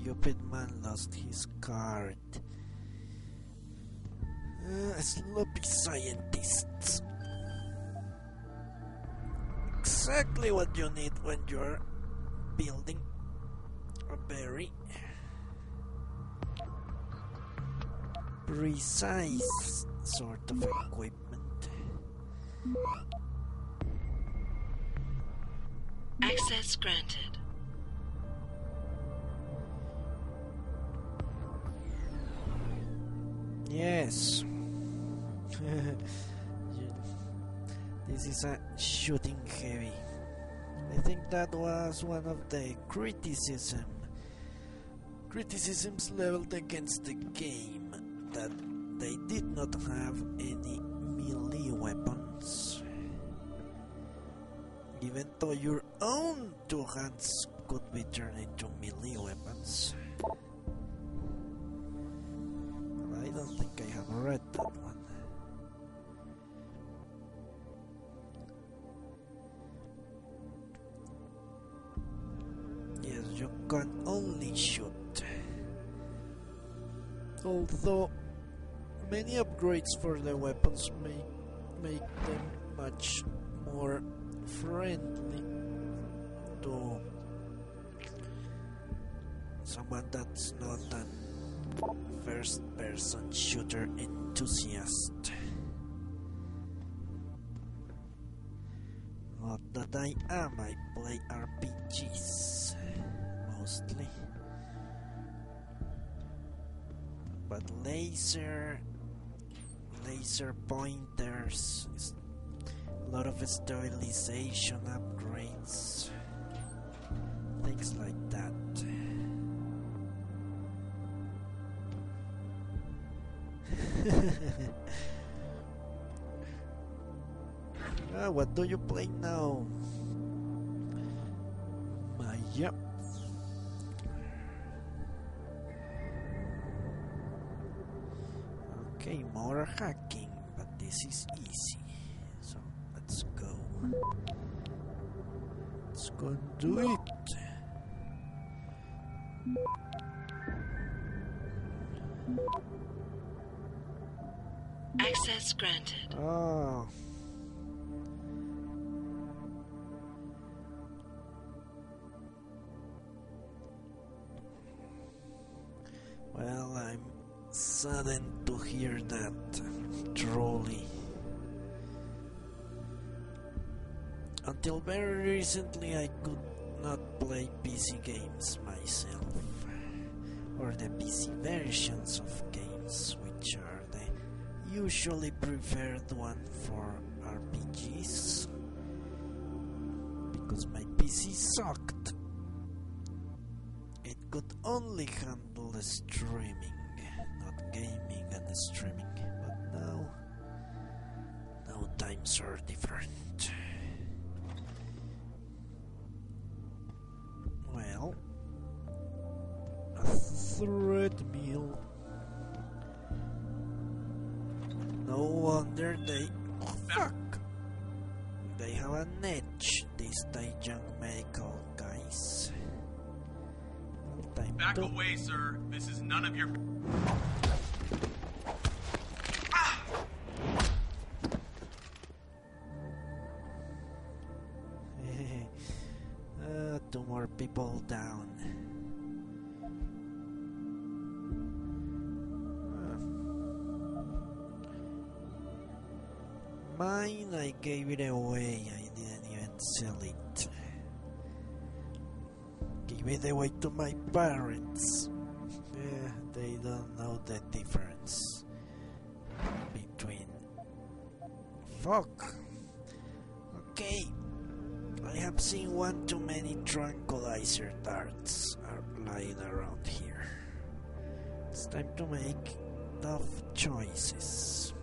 stupid man lost his card. Sloppy scientists. Exactly what you need when you're building a very precise sort of equipment. Access granted. Yes. This is a shooting heavy. I think that was one of the criticisms leveled against the game, that they did not have any melee weapons. Even though your own two hands could be turned into melee weapons. I don't think I have read that one. Yes, you can only shoot. Although many upgrades for the weapons make them much more friendly to someone that's not an first-person shooter enthusiast. Not that I am, I play RPGs mostly. But laser pointers, a lot of stabilization upgrades, things like that. What do you play now, Maya? Okay, more hacking, but this is easy, so let's go. Let's go and do it. Access granted. Oh. Well, I'm saddened to hear that, truly. Until very recently I could not play PC games myself, or the PC versions of games, which are the usually preferred one for RPGs, because my PC sucked. It could only handle the streaming, not gaming and streaming, but now times are different. Well, a treadmill. No wonder they... Oh, fuck! They have an edge, these young medical guys. Back away, sir. This is none of your... Two more people down. Mine, I gave it away. I didn't even sell it. Give it away to my parents. They don't know the difference between... Fuck. Okay. I have seen one too many tranquilizer darts are lying around here. It's time to make tough choices.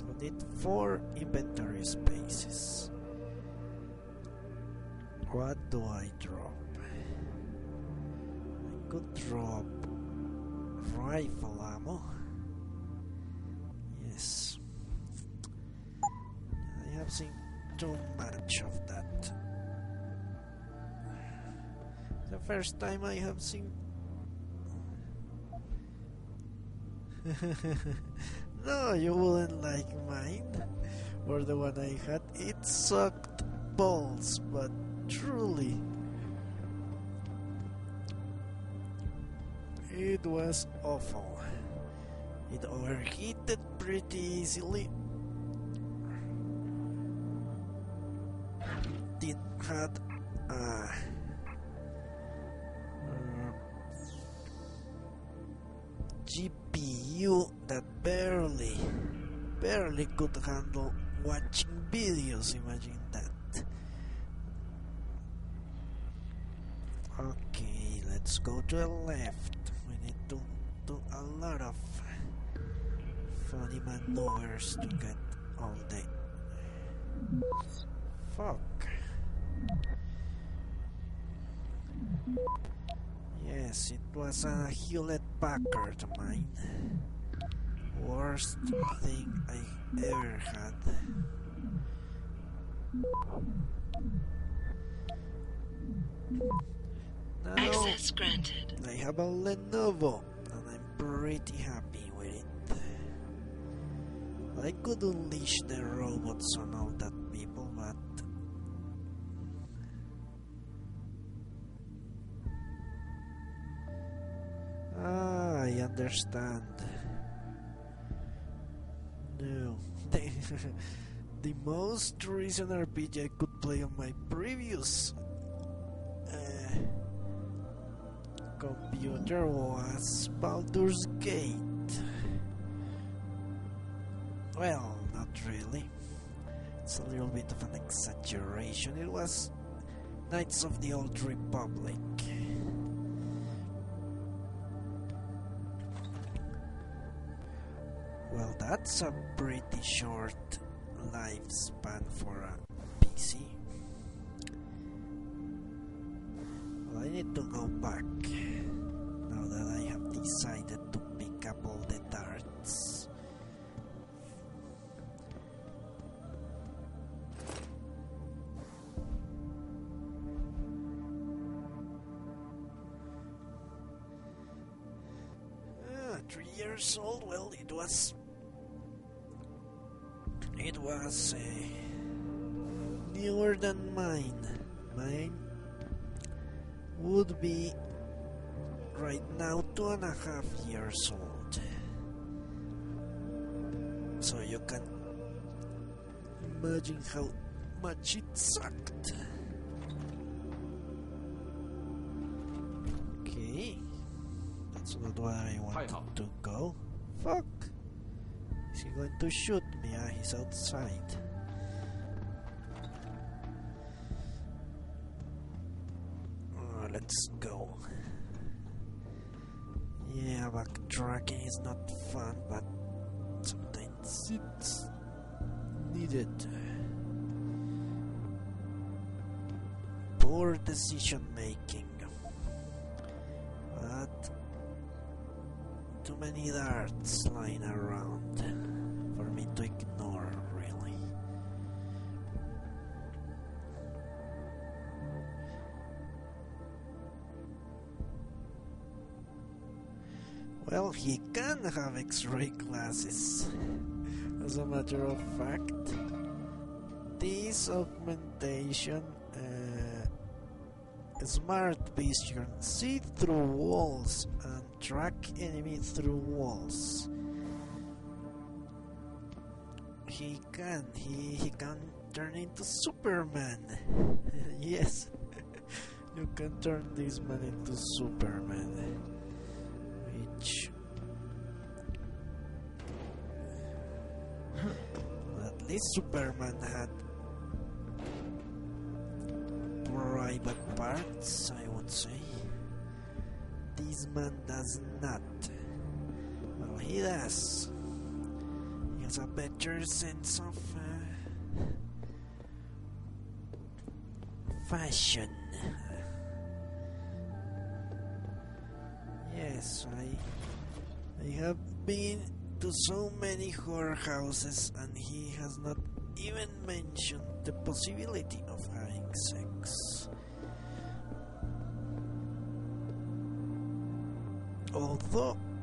We need 4 inventory spaces. What do I drop? I could drop rifle ammo. Yes. I have seen too much of that. The first time I have seen No, you wouldn't like mine. Or the one I had. It sucked balls, but truly. It was awful. It overheated pretty easily. It had a GPU that barely could handle watching videos. Imagine that. Okay, let's go to the left. We need to do a lot of funny maneuvers to get all the... Fuck. Yes, it was a Hewlett Packard mine. Worst thing I ever had. Now, Access granted. I have a Lenovo and I'm pretty happy with it. I could unleash the robots on all that people, but I understand. No, the most recent RPG I could play on my previous computer was Baldur's Gate. Well, not really. It's a little bit of an exaggeration. It was Knights of the Old Republic. Well, that's a pretty short lifespan for a PC. Well, I need to go back now that I have decided to pick up all the darts. Ah, 3 years old. Well, it was newer than mine. Mine would be right now 2.5 years old. So you can imagine how much it sucked. Okay, that's not where I wanted to go. Fuck. Is he going to shoot me? Ah, he's outside. Oh, let's go. Yeah, backtracking is not fun, but sometimes it's needed. Poor decision making. But too many darts lying around for me to ignore, really. Well, he can have X-ray glasses. As a matter of fact, this augmentation smart vision see through walls and track enemies through walls. He can turn into Superman. Yes, you can turn this man into Superman, which at least Superman had private parts, I would say. This man does not. Well, he does. He has a better sense of fashion. Yes, I have been to so many horror houses and he has not even mentioned the possibility of having sex.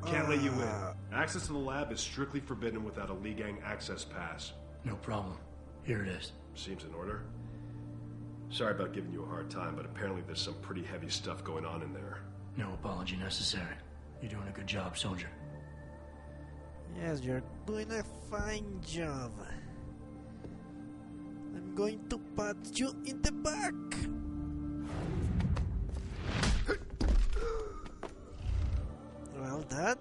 Can't let you in. Access to the lab is strictly forbidden without a Lee Gang access pass. No problem. Here it is. Seems in order. Sorry about giving you a hard time, but apparently there's some pretty heavy stuff going on in there. No apology necessary. You're doing a good job, soldier. Yes, you're doing a fine job. I'm going to pat you in the back. Well, that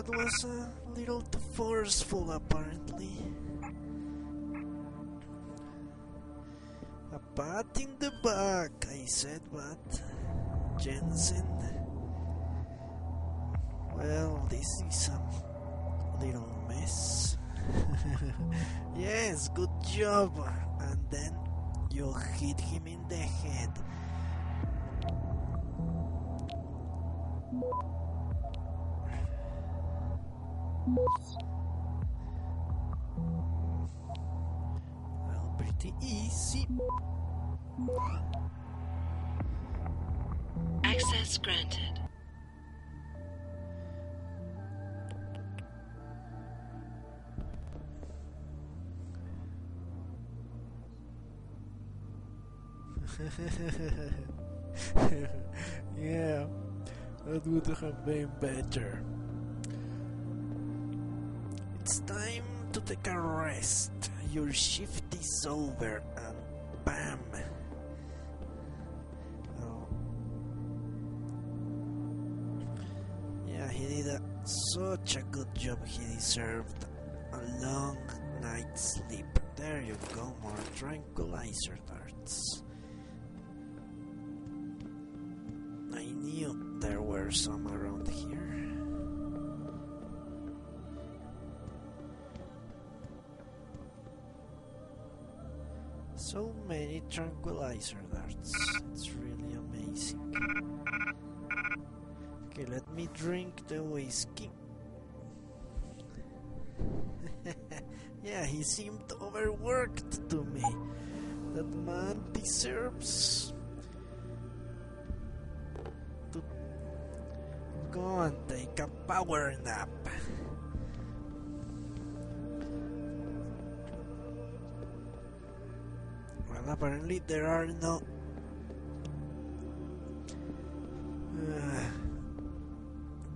was a little too forceful, apparently. A pat in the back, I said, but Jensen. Well, this is a little mess. Yes, good job. And then you hit him in the head. Well, pretty easy. Access granted. Yeah, that would have been better. It's time to take a rest. Your shift is over and bam. Oh. Yeah, he did such a good job. He deserved a long night's sleep. There you go, more tranquilizer darts. I knew there were some around here. So many tranquilizer darts. It's really amazing. Okay, let me drink the whiskey. Yeah, he seemed overworked to me. That man deserves to go and take a power nap. Well, apparently there are no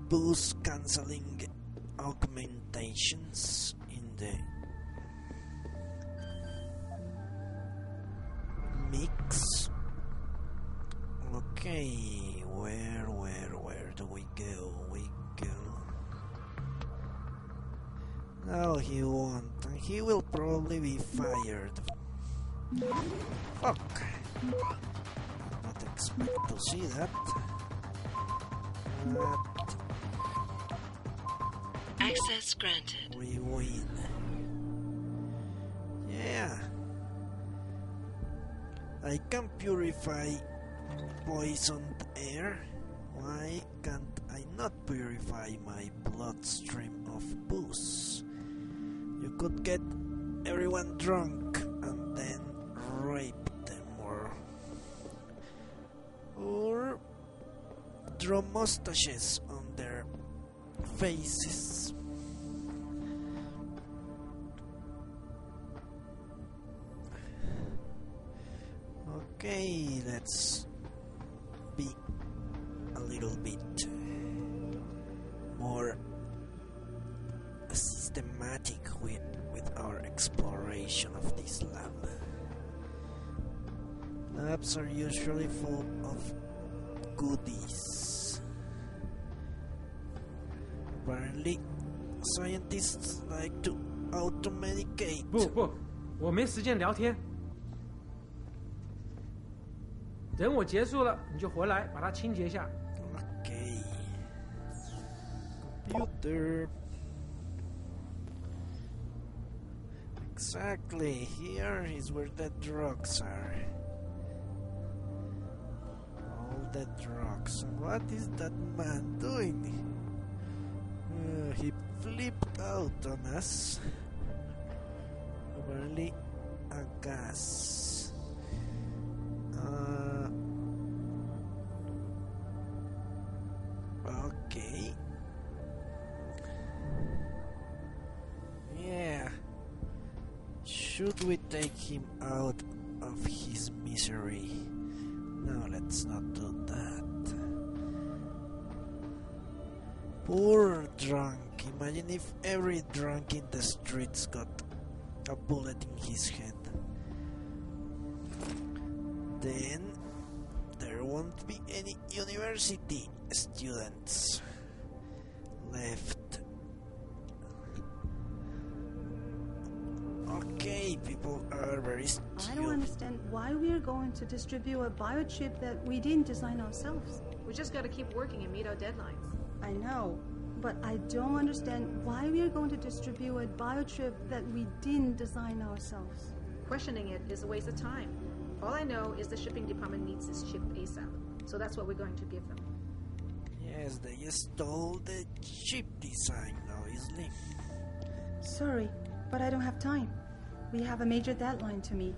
boost cancelling augmentations in the mix. Okay, where do we go? No, he won't. He will probably be fired. Fuck. Not expect to see that. Access granted. We win. Yeah. I can purify poisoned air. Why can't I not purify my bloodstream of booze? You could get everyone drunk and then rape them or draw mustaches on their faces. Okay, let's be a little bit more systematic with our exploration of this lab. Labs are usually full of goodies. Apparently, scientists like to auto-medicate. 不，我没时间聊天。等我结束了，你就回来把它清洁一下。Okay. Computer. Exactly. Here is where the drugs are. All the drugs. What is that man doing? He flipped out on us. Apparently, a gas. Okay. should we take him out of his misery? No, let's not do that. Poor drunk. Imagine if every drunk in the streets got a bullet in his head. Then there won't be any university students left. Okay, people are very stupid. I don't understand why we are going to distribute a biochip that we didn't design ourselves. We just gotta keep working and meet our deadlines. I know, but I don't understand why we are going to distribute a biochip that we didn't design ourselves. Questioning it is a waste of time. All I know is the shipping department needs this chip ASAP, so that's what we're going to give them. Yes, they stole the chip design, obviously. Sorry, but I don't have time. We have a major deadline to meet.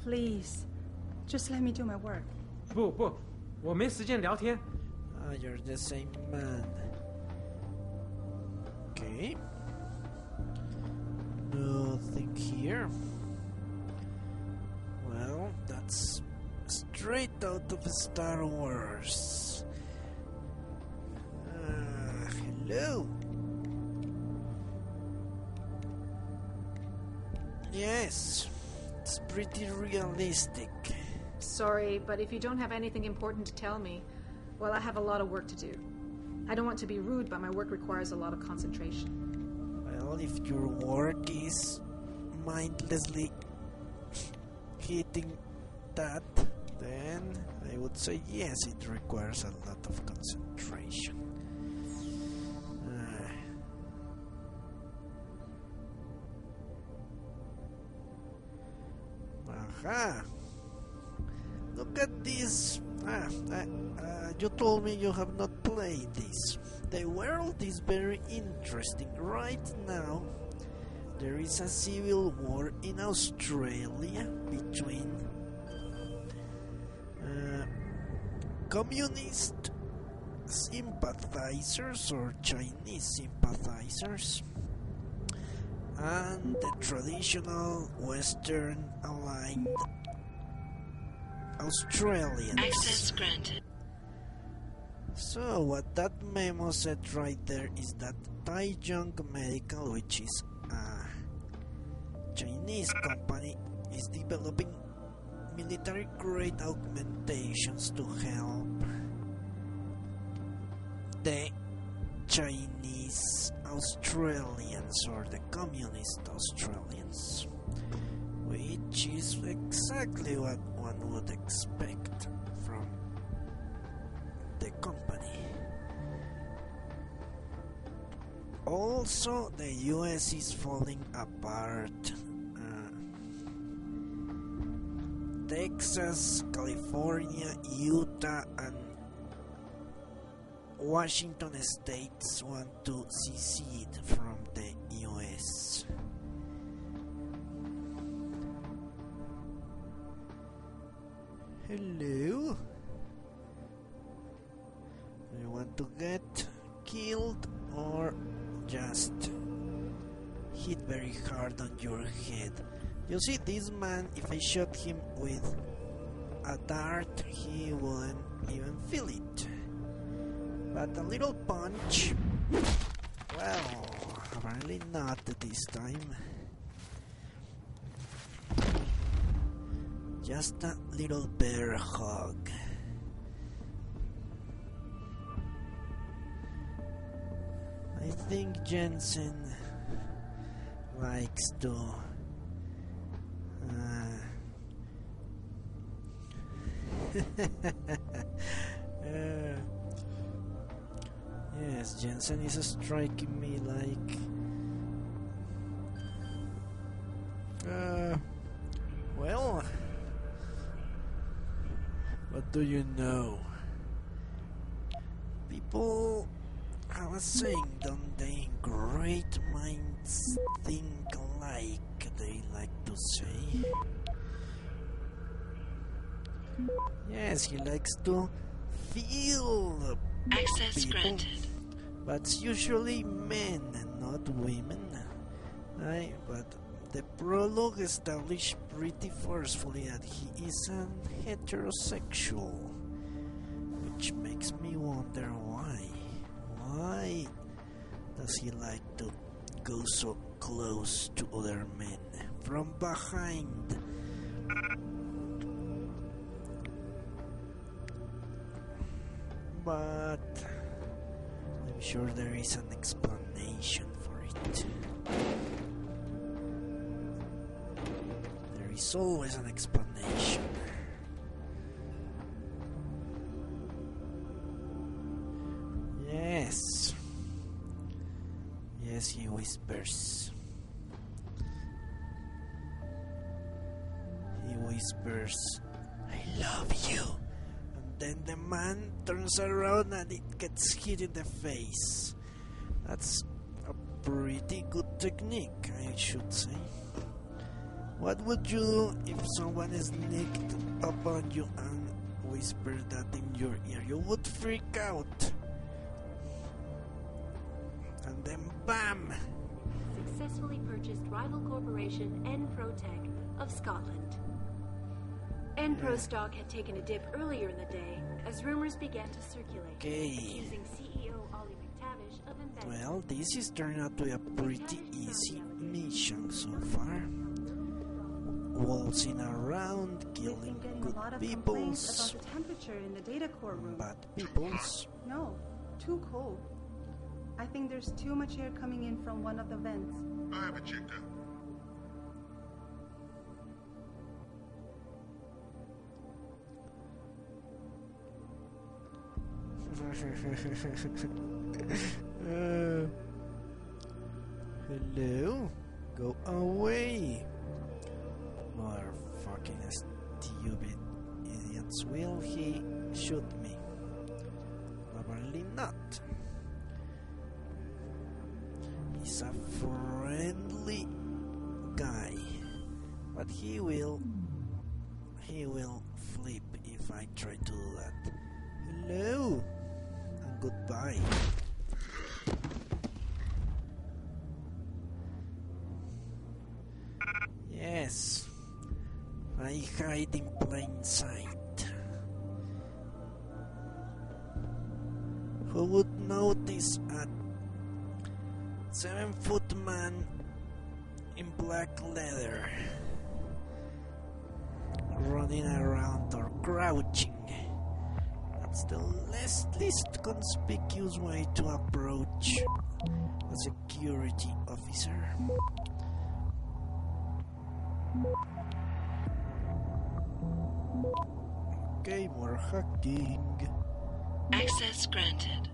Please, just let me do my work. 不，我没时间聊天。 Ah, you're the same man. Okay. Nothing here. Well, that's straight out of Star Wars. Hello. Yes, it's pretty realistic. Sorry, but if you don't have anything important to tell me, well, I have a lot of work to do. I don't want to be rude, but my work requires a lot of concentration. Well, if your work is mindlessly hitting that, then I would say yes, it requires a lot of concentration. Aha! Look at this! You told me you have not played this. The world is very interesting. Right now, there is a civil war in Australia between communist sympathizers or Chinese sympathizers and the traditional Western aligned Australians. Access granted. So what that memo said right there is that Yong Medical, which is a Chinese company, is developing military-grade augmentations to help the Chinese Australians or the communist Australians, which is exactly what one would expect from the company. Also, the US is falling apart. Texas, California, Utah, and Washington states want to secede from the US. Hello? Do you want to get killed or just hit very hard on your head? You see, this man, if I shot him with a dart, he wouldn't even feel it. But a little punch, well, apparently not this time. Just a little bear hug. I think Jensen likes to yes, Jensen is striking me like well, what do you know? People have a saying, don't they? Great minds think alike, they like to say. Yes, he likes to feel Access people, granted. but it's usually men and not women. But The prologue established pretty forcefully that he is an heterosexual, which makes me wonder why. Why does he like to go so close to other men from behind? But I'm sure there is an explanation for it. There is always an explanation. Yes. Yes, he whispers. He whispers, I love you. And then the man turns around and it gets hit in the face. That's a pretty good technique, I should say. What would you do if someone sneaked up on you and whispered that in your ear? You would freak out. And then BAM! Successfully purchased rival corporation Enprotech of Scotland. Enpro stock had taken a dip earlier in the day as rumors began to circulate, accusing CEO Ollie McTavish of embezzlement. Well, this is turning out to be a pretty easy mission so far. Waltzing around, killing good peoples, about the temperature in the data core room. bad peoples. No, too cold. I think there's too much air coming in from one of the vents. I have it checked out. Hello? Go away! More fucking stupid idiots. Will he shoot me? Probably not. He's a friendly guy, but he will flip if I try to do that. Hello and goodbye. Yes, I hide in plain sight. Who would notice a 7-foot man in black leather running around or crouching? That's the least conspicuous way to approach a security officer. Okay, more hacking. Access granted.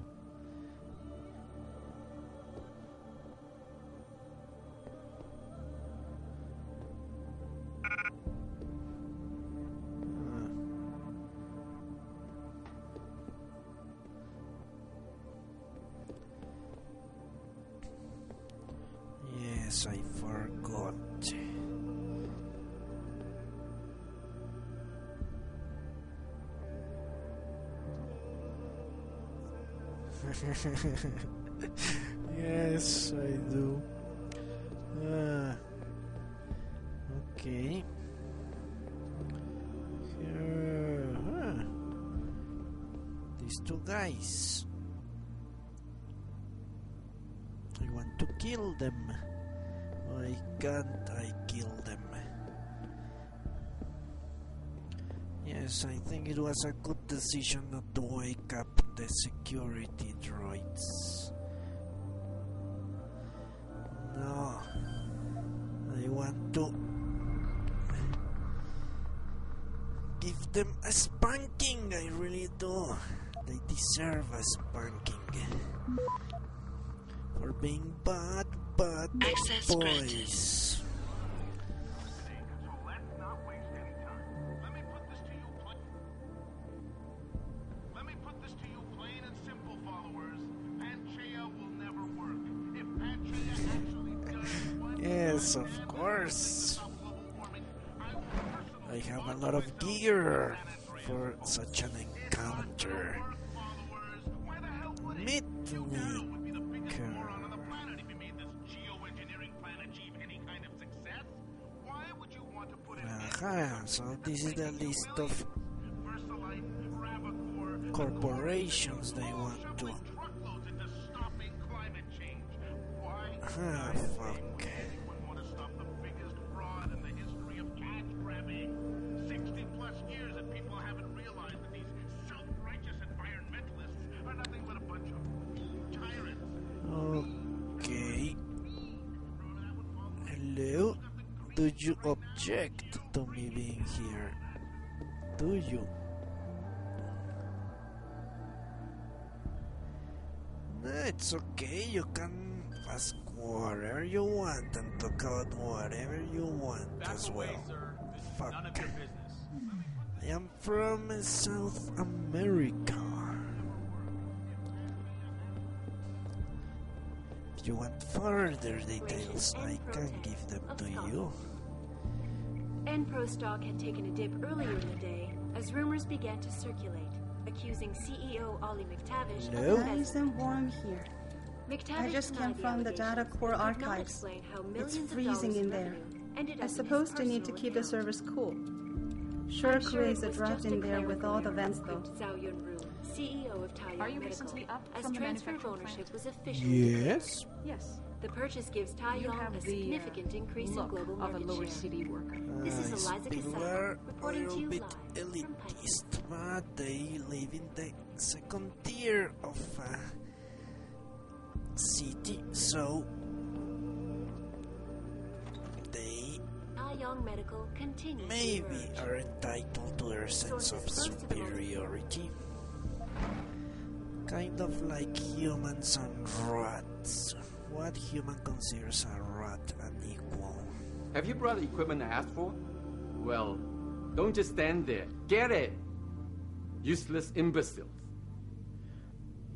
Yes, I forgot. Yes, I do. Okay. These two guys. I want to kill them. Why can't I kill them? Yes, I think it was a good decision not to wake up the security droids. No, I want to give them a spanking, I really do. They deserve a spanking for being bad Access boys. granted. So let's not waste any time. Let me put this to you plain and simple, followers. Panchaea will never work. If Panchaea actually does what Yes, of course. I have a lot of gear for such an encounter. Meet me. Aha, so this is the list of corporations they want to. Ah, fuck. Okay. Hello? Do you object to me being here? Do you? No, it's okay. You can ask whatever you want and talk about whatever you want as well. Fuck. I am from South America. If you want further details, I can give them to you. Enpro stock had taken a dip earlier in the day as rumors began to circulate, accusing CEO Ollie McTavish of embezzlement. Nice and warm here. I just came from the data core archives. It's freezing in there. I suppose they need to keep the servers cool. Sure creates a draft in there with all the vents though. CEO of Are you recently up from the transfer of manufacturing ownership plant? was officially Yes. Yes. the purchase gives Yong a significant increase in Look global of a market lower share. city worker. This is Eliza People Casado are reporting a to you bit live from Pike. elitist, but they live in the second tier of city, so they Yong Medical continues maybe to emerge. are entitled to their sense of superiority. Kind of like humans and rats. What human considers a rat an equal? Have you brought the equipment I asked for? Well, don't just stand there. Get it! Useless imbeciles.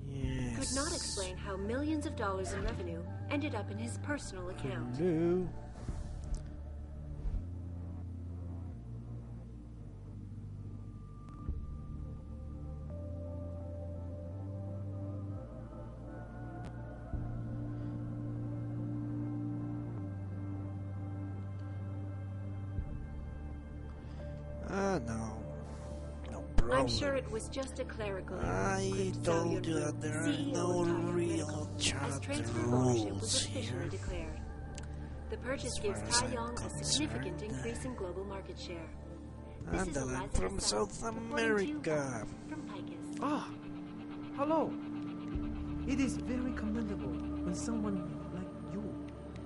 Yes. Could not explain how millions of dollars in revenue ended up in his personal account. Hello. No problem. I'm sure it was just a clerical error. I told you that there are no real as chat transfer of ownership was rules officially here. declared. The purchase As gives far as I'm Yong a significant concerned. increase in global market share. This And is that I'm Eliza from Casado South reporting to you America. from Picus. Ah, hello. It is very commendable when someone like you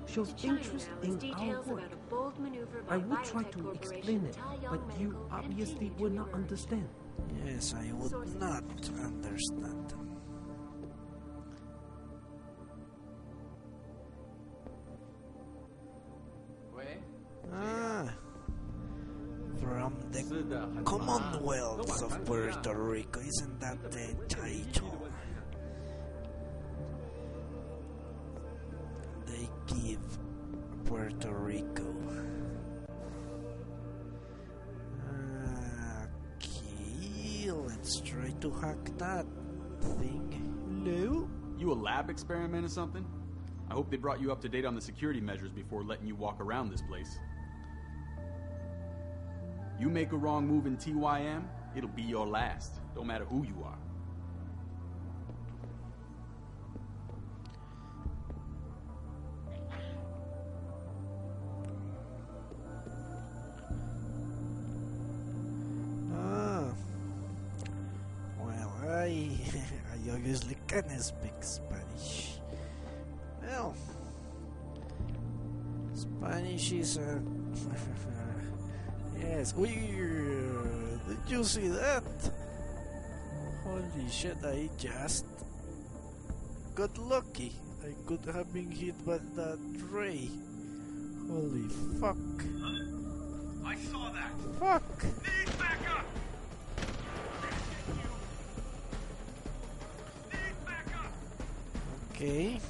shows China interest now is in our details work. about a bold maneuver by I would try biotech to corporation explain it, Taiyong but you Medical obviously continued would to not emerge. understand. Yes, I would Sources. not understand. Ah, from the Commonwealth of Puerto Rico, isn't that the title they give Puerto Rico? Okay, let's try to hack that thing. Hello? You a lab experiment or something? I hope they brought you up to date on the security measures before letting you walk around this place. You make a wrong move in TYM, it'll be your last. Don't matter who you are. Well, I obviously can speak Spanish. Well, Spanish is a... yes, did you see that? Holy shit, I just got lucky. I could have been hit by that ray. Holy fuck. I saw that! Fuck! Need backup! Okay.